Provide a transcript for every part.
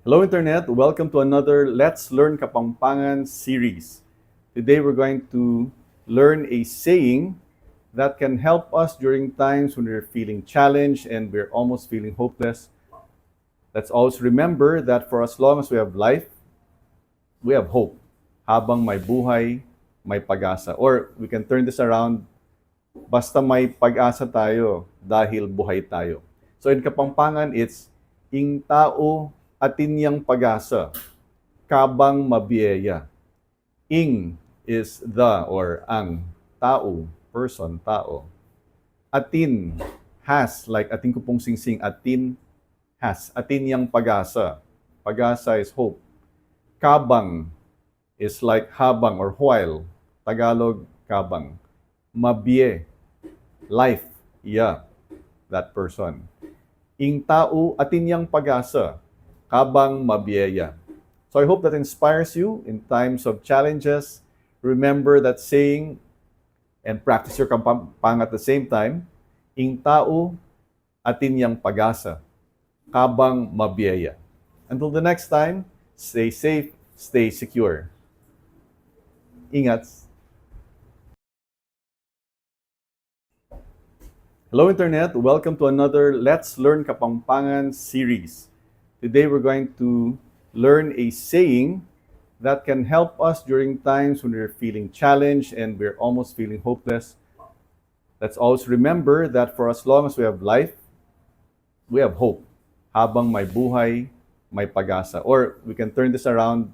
Hello Internet, welcome to another Let's Learn Kapampangan series. Today we're going to learn a saying that can help us during times when we're feeling challenged and we're almost feeling hopeless. Let's always remember that for as long as we have life, we have hope. Habang may buhay, may pag-asa. Or we can turn this around, basta may pag-asa tayo dahil buhay tayo. So in Kapampangan, it's ing tao atin yang pag-asa, kabang mabiyaya. Ing is the or ang, tao, person, tao. Atin, has, like atin ko pong singsing, atin, has. Atin yang pag-asa. Pag-asa is hope. Kabang is like habang or while. Tagalog, kabang. Mabiye, life, yeah, that person. Ing tao atin yang pag-asa, kabang mabiyaya. So I hope that inspires you in times of challenges. Remember that saying and practice your kampang at the same time. Ing tao atin yang pag-asa, kabang mabiyaya. Until the next time, stay safe, stay secure. Ingat. Hello Internet, welcome to another Let's Learn Kapampangan series. Today we're going to learn a saying that can help us during times when we're feeling challenged and we're almost feeling hopeless. Let's always remember that for as long as we have life, we have hope. Habang may buhay, may pag-asa. Or we can turn this around,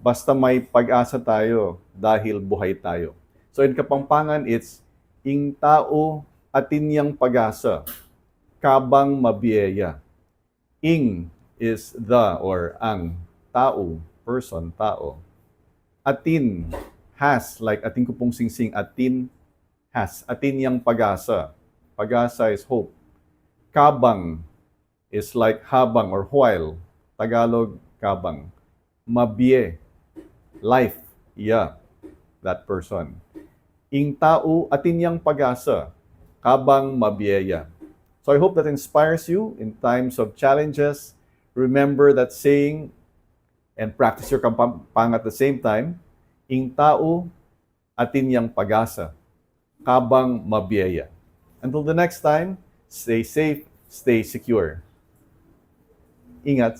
basta may pag-asa tayo dahil buhay tayo. So in Kapampangan, it's ing tao atin yang pag-asa, kabang mabiyaya. Ing is the or ang, tao, person, tao. Atin, has, like atin ko pong singsing, atin, has. Atin yang pag-asa. Pag-asa is hope. Kabang is like habang or while. Tagalog, kabang. Mabiye, life, yeah, that person. Ing tao atin yang pag-asa, kabang mabiyaya. So I hope that inspires you in times of challenges. Remember that saying and practice your kampang at the same time. Ing tao atin yang pag-asa, kabang mabiyaya. Until the next time, stay safe, stay secure. Ingat.